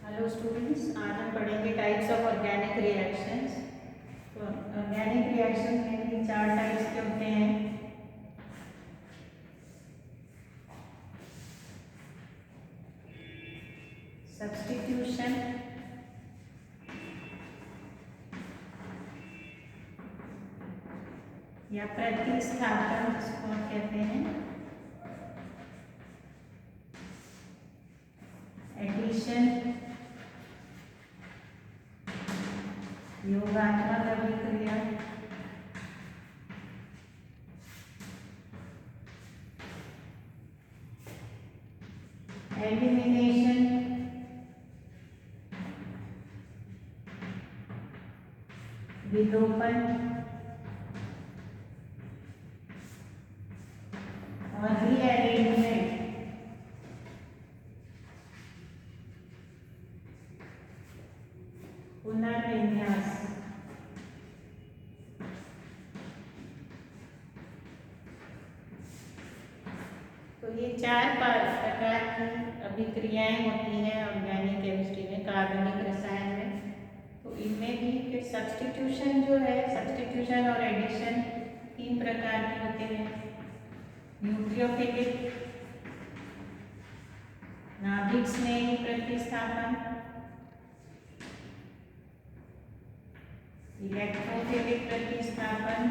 Hello students, आज हम पढ़ेंगे टाइप्स ऑफ ऑर्गेनिक रिएक्शंस। तो ऑर्गेनिक रिएक्शन में भी चार टाइप्स के होते हैं। सब्स्टिट्यूशन, या प्रतिस्थापन जिसको हम कहते हैं, एडिशन, योगात्मक अभिक्रिया, एलिमिनेशन, विलोपन और रीअरेंजमेंट। पुनर्विन्यास। तो ये चार प्रकार की अभिक्रियाएं होती हैं ऑर्गेनिक केमिस्ट्री में, कार्बनिक रसायन में। तो इनमें भी फिर सब्स्टिट्यूशन जो है, सब्स्टिट्यूशन और एडिशन तीन प्रकार के होते हैं। न्यूक्लियोफिलिक, नाभिक स्नेही प्रतिस्थापन, इलेक्ट्रोफिलिक प्रतिस्थापन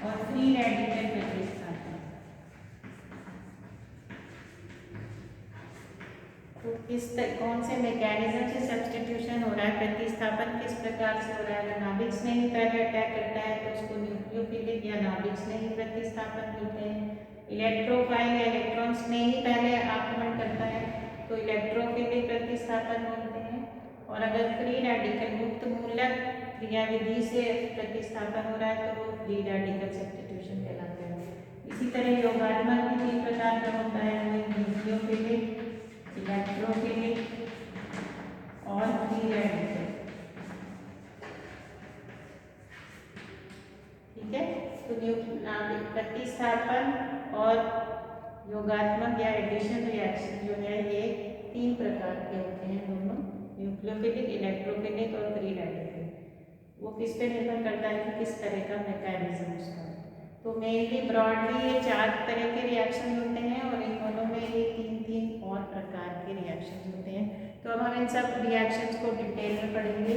और फ्री रेडिकल प्रतिस्थापन। तो कौन से मैकेनिज्म से सब्स्टिट्यूशन हो रहा है, प्रतिस्थापन किस प्रकार से हो रहा है? अगर नाभिक स्नेही पहले अटैक करता है तो उसको न्यूक्लियोफिलिक या नाभिक स्नेही प्रतिस्थापन बोलते हैं। इलेक्ट्रोफाइल या इलेक्ट्रॉन स्नेही पहले आक्रमण करता है तो इलेक्ट्रोफिलिक प्रतिस्थापन बोलते हैं। और अगर फ्री रेडिकल मुक्त मूलक क्रियाविधि से प्रतिस्थापन हो रहा है तो वो फ्री रेडिकल सब्स्टिट्यूशन कहलाता है। इसी तरह योगात्मक भी तीन प्रकार का होता है, न्यूक्लियोफिलिक, इलेक्ट्रोफिलिक और फ्री रेडिकल। ठीक है, तो प्रतिस्थापन और योगात्मक या एडिशन रिएक्शन जो है ये तीन प्रकार के होते हैं दोनों, न्यूक्लियोफिलिक, इलेक्ट्रोफिलिक और फ्री रेडिकल। वो किस पे निर्भर करता है कि किस तरह का मैकेनिज्म उसका। तो मेनली ब्रॉडली ये चार तरह के रिएक्शन होते हैं और इन दोनों में ये तीन तीन और प्रकार के रिएक्शन होते हैं। तो अब हम इन सब रिएक्शंस को डिटेल में पढ़ेंगे।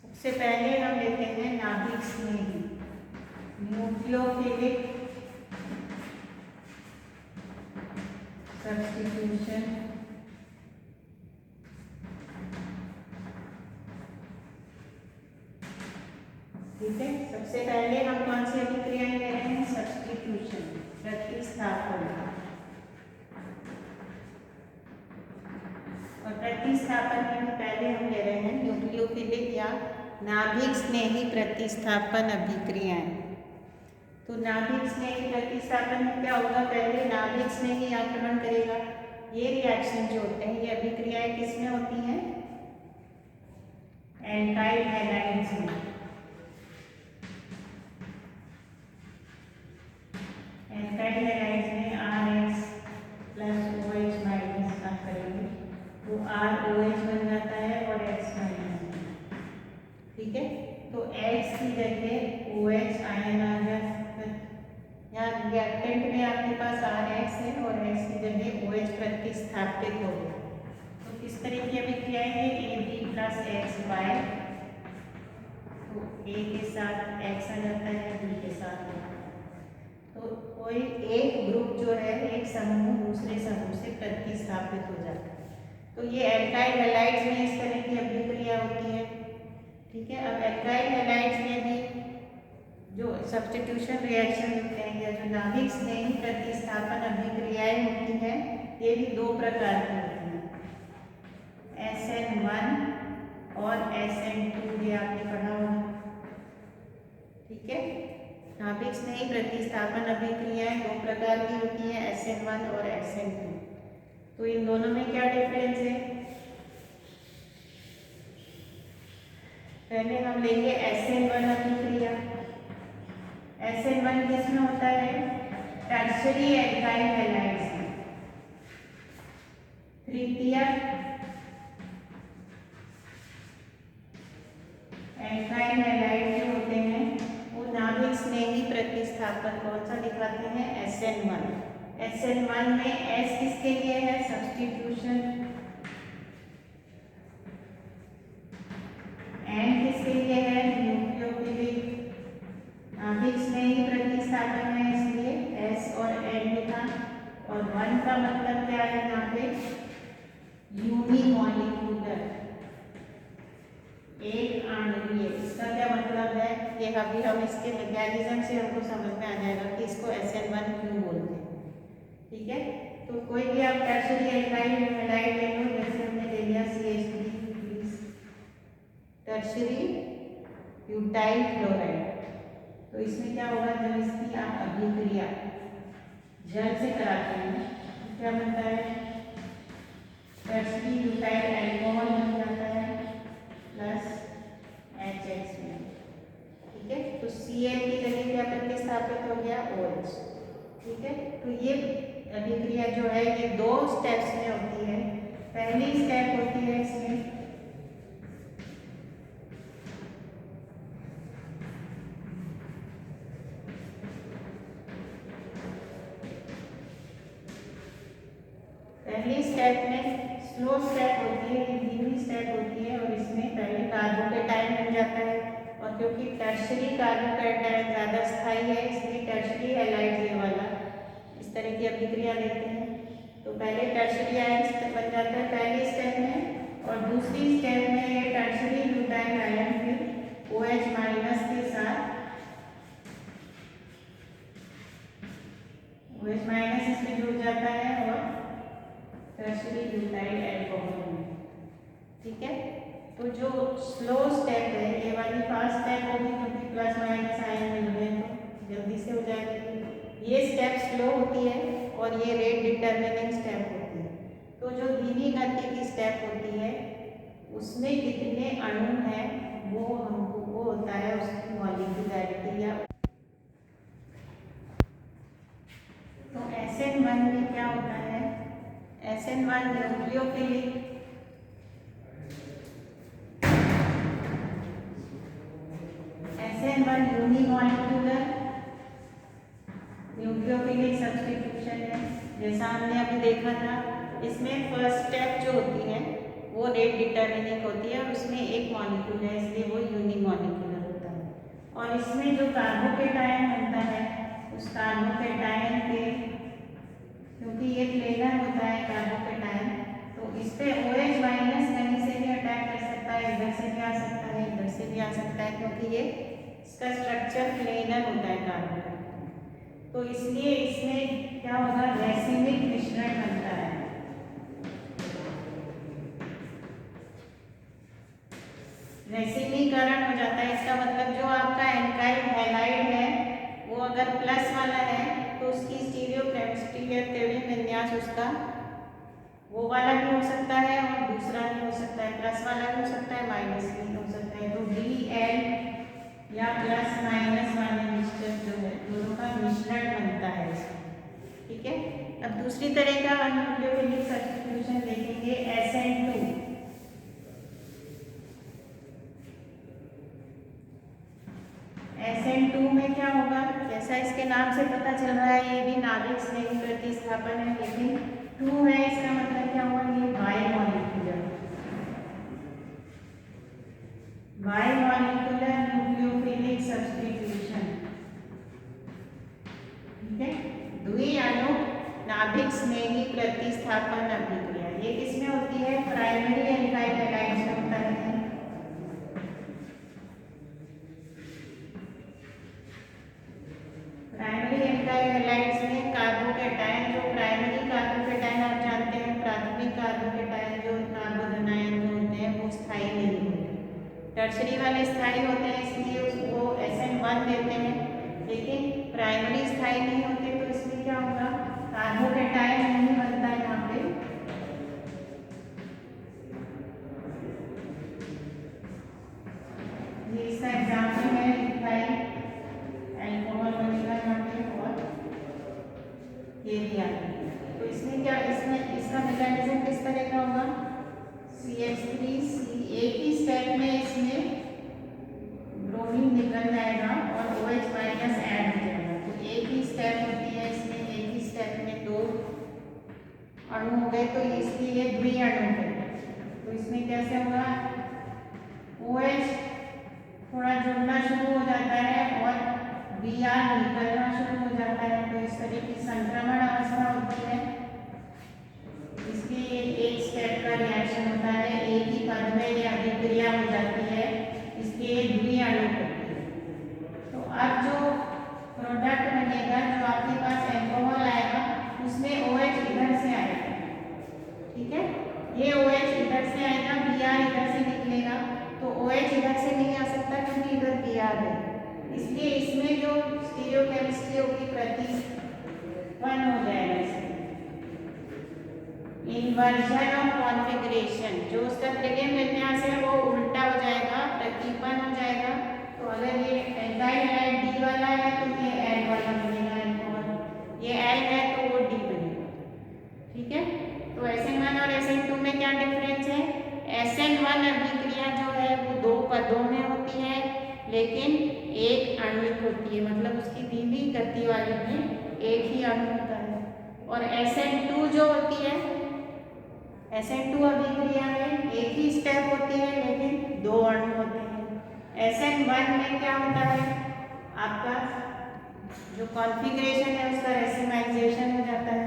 सबसे पहले हम लेते हैं नाभिक स्नेही, न्यूक्लियोफिलिक सब्स्टिट्यूशन। ठीक है, सबसे पहले हम कौन सी अभिक्रियाएं ले रहे हैं? सब्स्टिट्यूशन, प्रतिस्थापन। और प्रतिस्थापन में पहले हम ले रहे हैं न्यूक्लियोफिलिक या नाभिक स्नेही प्रतिस्थापन अभिक्रियाएं। तो नाभिक स्नेही प्रतिस्थापन में क्या होगा? पहले नाभिक स्नेही आक्रमण करेगा। ये रिएक्शन जो होते हैं, ये अभिक्रियाएं किसमें होती हैं? एल्काइल हैलाइड्स में। एल्काइल हैलाइड्स में RH प्लस OH माइनस का करेंगे तो ROH बन जाता है और X माइनस। ठीक है, तो X की जगह OH आयन आ जाता है। यहाँ रिएक्टेंट में आपके पास RH है और X की जगह OH प्रतिस्थापित हो गया। तो किस तरह की अभिक्रियाएं हैं? AB प्लस XY, तो A के साथ X आ जाता है, B के साथ। तो कोई एक ग्रुप जो है, एक समूह दूसरे समूह से प्रतिस्थापित हो जाता है। तो ये एल्काइल हैलाइड्स में इस तरह की अभिक्रिया होती है। ठीक है, अब एल्काइल हैलाइड्स में भी जो सब्स्टिट्यूशन रिएक्शन होते हैं या जो नाभिक स्नेही प्रतिस्थापन अभिक्रियाएं होती हैं, ये भी दो प्रकार की होती हैं, SN1 और SN2, ये आपने पढ़ा होगा। ठीक है, नाभिक स्नेही प्रतिस्थापन अभिक्रियाएं दो प्रकार की होती हैं, SN1 और SN2। तो इन दोनों में क्या डिफरेंस है? पहले हम लेंगे SN1 अभिक्रिया। SN1 किसमें होता है? टर्शरी एल्काइल हैलाइड्स में। तृतीयक एल्काइल हैलाइड जो होते हैं वो नाभिक स्नेही प्रतिस्थापन कौन सा दिखाते हैं? SN1। SN1 में S किसके लिए है? सब्स्टिट्यूशन। N किसके लिए है? न्यूक्लियोफिलिक। नाभिक स्नेही प्रतिस्थापन है इसलिए S और N लिखा। और 1 का मतलब क्या है यहाँ पे? यूनिमॉलिक्यूलर, एक आणवीय। इसका क्या मतलब है? ये अभी हम इसके मैकेनिज्म से हमको समझ में आ जाएगा कि इसको SN1 क्यों बोलते हैं। ठीक है, तो कोई भी आप टर्शरी एल्काइल हैलाइड ले लो, जैसे हमने ले लिया CH3, टर्शरी ब्यूटाइल क्लोराइड। तो इसमें क्या होगा? जब इसकी आप अभिक्रिया जल से कराते हैं तो क्या बनता है? टर्शरी ब्यूटाइल अल्कोहल बन जाता है प्लस HX में। ठीक है, तो Cl की जगह क्या प्रतिस्थापित हो गया? OH। ठीक है, तो ये अभिक्रिया जो है ये 2 स्टेप्स में होती है। पहली स्टेप होती है इसमें स्लो स्टेप होती है, ये धीमी स्टेप होती है। और इसमें पहले कार्बोकेटाइन बन जाता है, और क्योंकि टर्शरी कार्बोकेटाइन ज़्यादा स्थायी है इसलिए टर्शरी हैलाइड ये वाला इस तरह की अभिक्रिया देते हैं। तो पहले टर्शरी आयन बन जाता है पहली स्टेप में, और दूसरी स्टेप में ये टर्शरी ब्यूटाइल आयन फिर OH माइनस के साथ OH माइनस इसमें जुड़ जाता है और टर्शरी ब्यूटाइल अल्कोहल में। ठीक है, तो जो स्लो स्टेप है ये वाली फास्ट स्टेप होगी क्योंकि प्लस माइनस आयन मिल रहे हैं तो जल्दी से हो जाएगी। ये स्टेप स्लो होती है और ये रेट डिटर्मिनिंग स्टेप होती है। तो जो धीमी गति की स्टेप होती है उसमें कितने अणु हैं वो हमको वो होता है उसकी मॉलिक्यूलैरिटी। या तो SN1 में क्या होता है? SN1 nucleophilic, SN1 unimolecular nucleophilic substitution है। जैसा हमने अभी देखा था, इसमें फर्स्ट स्टेप जो होती है वो रेट डिटर्मिनिंग होती है और उसमें एक मॉलिक्यूल है इसलिए वो यूनिमॉलिक्यूलर होता है। और इसमें जो कार्बोकेटाइन बनता है उस कार्बोकेटाइन के, क्योंकि ये प्लेनर होता है कार्बोकेटाइन, तो इस पे OH माइनस कहीं से भी अटैक कर सकता है, इधर से भी आ सकता है, इधर से भी आ सकता है, क्योंकि ये इसका स्ट्रक्चर प्लेनर होता है कार्बोकेटाइन। तो इसलिए इसमें क्या होगा? रैसिमिक मिश्रण बनता है। रैसिमीकरण हो जाता है। इसका मतलब जो आपका एल्काइल हैलाइड है वो अगर प्लस वाला है तो उसकी स्टीरियोकेमिस्ट्री या तेवरीन विन्यास उसका वो वाला भी हो सकता है और दूसरा भी हो सकता है, प्लस वाला भी हो सकता है, माइनस भी हो सकता है। तो Bl या प्लस माइनस वाले मिश्रण जो है दोनों का मिश्रण बनता है इसमें। ठीक है, अब दूसरी तरह का न्यूक्लियोफिलिक सब्स्टिट्यूशन देखेंगे SN2। SN2 में क्या होगा? जैसा इसके नाम से पता चल रहा है ये भी नाभिक स्नेही प्रतिस्थापन है, लेकिन 2 है इसका मतलब क्या हुआ? ये बाइमॉलिक्यूलर न्यूक्लियोफिलिक सब्स्टिट्यूशन। ठीक है, द्विअणु नाभिक स्नेही प्रतिस्थापन अभिक्रिया ये किसमें होती है? प्राइमरी एल्काइल हैलाइड्स में होता है। प्राइमरी एल्काइल हैलाइड्स में कार्बोकेटाइन, जो प्राइमरी कार्बोकेटाइन आप जानते हैं, प्राथमिक कार्बोकेटाइन जो कार्बोधनायन जो होते हैं वो स्थायी नहीं होते, टर्शरी वाले स्थायी होते हैं इसलिए उसको SN1 देते हैं, लेकिन प्राइमरी स्थायी नहीं होते। तो इसमें क्या होगा? कार्बोकेटाइन नहीं बनता है यहाँ पे, ये इसका एग्जाम्पल है इथाइल अल्कोहल बनेगा यहाँ पे और ये भी आ गया। तो इसमें क्या, इसमें इसका मैकेनिज्म किस तरह का होगा, CH3 एक ही स्टेप में इसमें ब्रोमीन निकल जाएगा और OH माइनस ऐड हो जाएगा। तो एक ही स्टेप होती है इसमें, एक ही स्टेप में दो अणु हो गए, तो इसलिए ये द्विअणु है। तो इसमें कैसे होगा, OH थोड़ा जुड़ना शुरू हो जाता है और Br निकलना शुरू हो जाता है। तो इस तरह की संक्रमण अवस्था होती है। इसलिए एक स्टेप का रिएक्शन होता है, एक ही पद में ये अभिक्रिया हो जाती है, इसलिए द्विअणु होती है। तो अब जो प्रोडक्ट बनेगा, जो आपके पास अल्कोहल आएगा, उसमें OH इधर से आएगा, ठीक है। ये OH इधर से आएगा, Br इधर से निकलेगा। तो OH इधर से नहीं आ सकता क्योंकि इधर Br है, इसलिए इसमें जो स्टीरियोकेमिस्ट्री होगी प्रतिपन्न हो जाएगा। इसमें इन्वर्जन ऑफ कॉन्फ़िगरेशन, जो उसका त्रिज्यम विन्यास है वो उल्टा हो जाएगा, प्रतिपन्न हो जाएगा। तो अगर ये एल्काइल हैलाइड D वाला है तो ये L वाला बनेगा अल्कोहल, ये L है तो वो D बनेगा, ठीक है। तो SN1 और SN2 में क्या डिफरेंस है, SN1 अभिक्रिया जो है वो दो पदों में होती है लेकिन एक आणविक होती है, मतलब उसकी धीमी गति वाले में एक ही अणु होता है। और SN2 जो होती है, SN2 अभिक्रिया में एक ही स्टेप होती है लेकिन दो अणु होते हैं। SN1 में क्या होता है, आपका जो कॉन्फ़िगरेशन है उसका रेसिमाइजेशन हो जाता है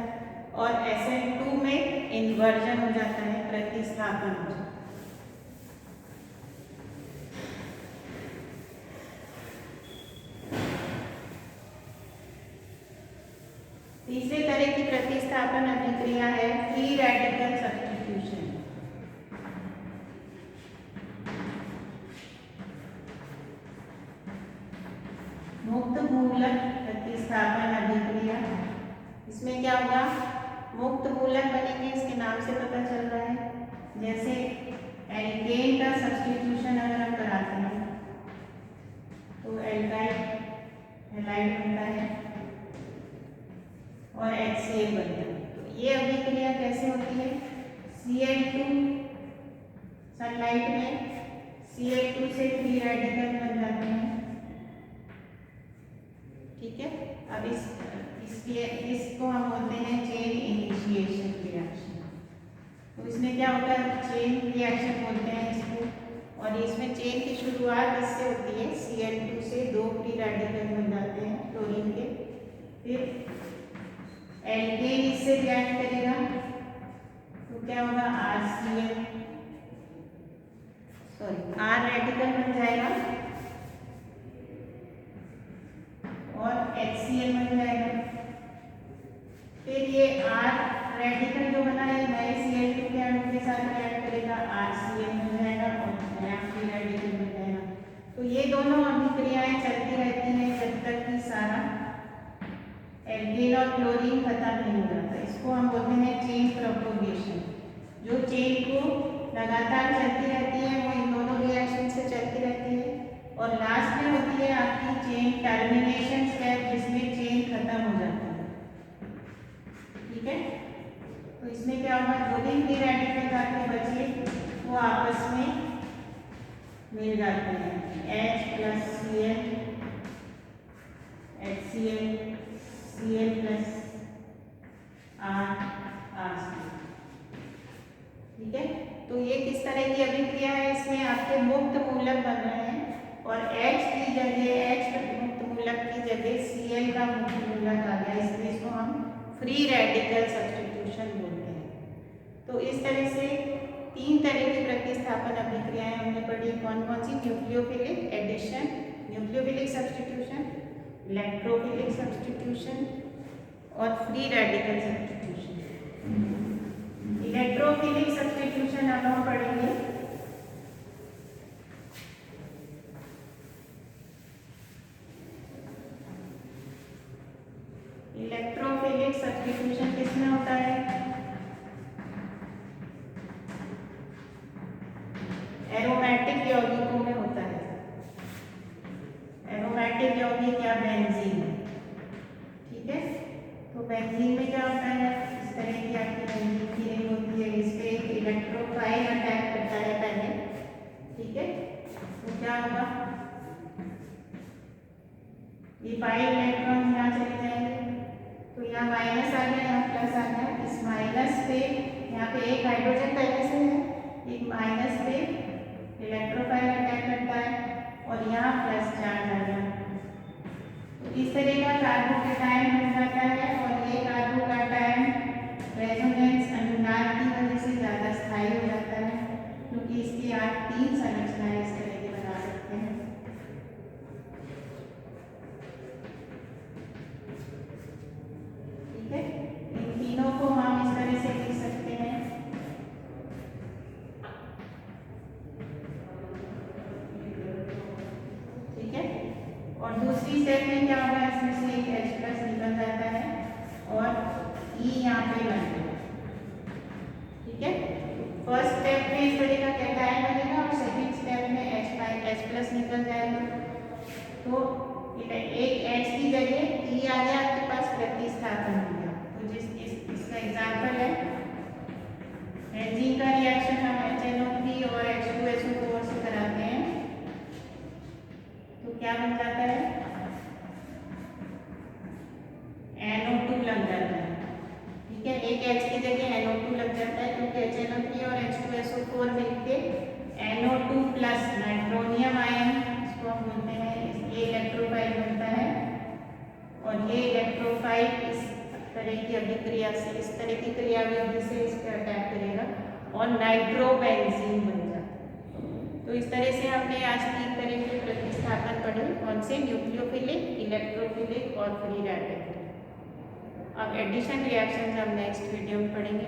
और SN2 में इन्वर्जन हो जाता है, प्रतिस्थापन हो जाता है। तीसरे तरह की प्रतिस्थापन अभिक्रिया है फ्री रेडिकल सब्स्टिट्यूशन। मुक्त मूलक प्रतिस्थापन अभिक्रिया, इसमें क्या होगा, मुक्त मूलक बनेंगे, इसके नाम से पता चल रहा है। जैसे एल्केन का सब्स्टिट्यूशन अगर हम कराते हैं तो एल्काइल हैलाइड बनता है और HCl बनता है। तो ये अभिक्रिया कैसे होती है, Cl2 सनलाइट में Cl2 से फ्री रेडिकल बन जाते हैं, ठीक है। अब इसको हम बोलते हैं चेन इनिशिएशन रिएक्शन। तो इसमें क्या होता है, चेन रिएक्शन बोलते हैं इसको, और इसमें चेन की शुरुआत इससे होती है, Cl2 से दो फ्री रेडिकल बन जाते हैं क्लोरीन के, फिर एल्केन इससे रिएक्ट करेगा तो क्या होगा, R रेडिकल बन जाएगा और HCl बन जाएगा। फिर ये R रेडिकल जो बना है नए Cl2 के अणु के साथ रिएक्ट करेगा, RCl बन जाएगा और नया फ्री रेडिकल बन जाएगा। तो ये दोनों अभिक्रियाएं चलती रहती हैं जब तक कि सारा एल्केन और क्लोरीन खत्म नहीं हो जाता। इसको हम बोलते हैं चेन प्रोपोगेशन। जो चेन को लगातार चलती रहती है वो इन दोनों रिएक्शन से चलती रहती है और लास्ट में होती है आपकी चेन टर्मिनेशन स्टेप, जिसमें चेन खत्म हो जाती है, ठीक है। तो इसमें क्या होगा, दो दिन फ्री रेडिकल आके बचे वो आपस में मिल जाते हैं, H+Cl HCl Cl plus RCl, ठीक है। तो ये किस तरह की अभिक्रिया है, इसमें आपके मुक्त मूलक बन रहे हैं और H की जगह, H मुक्त मूलक की जगह Cl का मुक्त मूलक आ गया, इसलिए इसको हम फ्री रेडिकल सब्स्टिट्यूशन बोलते हैं। तो इस तरह से तीन तरह की प्रतिस्थापन अभिक्रियाएं हमने पढ़ी। कौन कौन सी, nucleophilic addition, nucleophilic substitution, electrophilic substitution और free radical substitution. Electrophilic substitution अब हम पढ़ेंगे। इलेक्ट्रोफिलिक सब्स्टिट्यूशन किसमें होता है, एरोमेटिक यौगिकों में होता है। अल्टरनेटिव क्या होगी, क्या बेंजीन। ठीक है, तो बेंजीन में क्या होता है, इस तरह की आपकी बेंजीन की रिंग होती है, इस पे एक इलेक्ट्रोफाइल अटैक करता है पहले। ठीक है, तो क्या होगा, ये 5 इलेक्ट्रॉन यहाँ चले जाएंगे, तो यहाँ माइनस आ गया, यहाँ प्लस आ गया। इस माइनस पे यहाँ पे एक हाइड्रोजन पहले से है, एक माइनस पे इलेक्ट्रोफाइल अटैक करता है और यहाँ प्लस चार्ज आ गया। तो इस तरह का कार्बोकेटायन बन जाता है और ये कार्बोकेटायन रेजोनेंस अनुनाद की वजह से ज़्यादा स्थायी हो जाता है, क्योंकि इसकी आप 3 संरचनाएं इस तरह की बना सकते हैं। ठीक है, इन तीनों को हम इस तरह से लिख सकते हैं। ठीक है, और दूसरी स्टेप में क्या होगा, इसमें से एक H प्लस निकल जाता है और E यहाँ पे बन गया। ठीक है, फर्स्ट स्टेप में इस तरह का कैटायन बनेगा और सेकंड स्टेप में H प्लस निकल जाएगा। तो एक H की जगह E आ गया, आपके पास प्रतिस्थापन हो गया। तो इसका एग्जाम्पल है बेंजीन का रिएक्शन हम HNO3 और H2SO4 से कराते हैं, तो क्या बन जाता है, NO2 लग जाता है। ठीक है, एक H की जगह NO2 लग जाता है, क्योंकि HNO3 और H2SO4 मिलके NO2 प्लस नाइट्रोनियम आयन इसको हम बोलते हैं, ये इलेक्ट्रोफाइल बनता है और ये इलेक्ट्रोफाइल इस तरह की अभिक्रिया से, इस तरह की क्रिया विधि से इस पर अटैक करेगा और नाइट्रोबेंजीन बन जाता है। तो इस तरह से हमने आज 3 तरह के प्रतिस्थापन पढ़े, कौन से, न्यूक्लियोफिलिक, इलेक्ट्रोफिलिक और फ्री रेडिकल। अब एडिशन रिएक्शन हम नेक्स्ट वीडियो में पढ़ेंगे।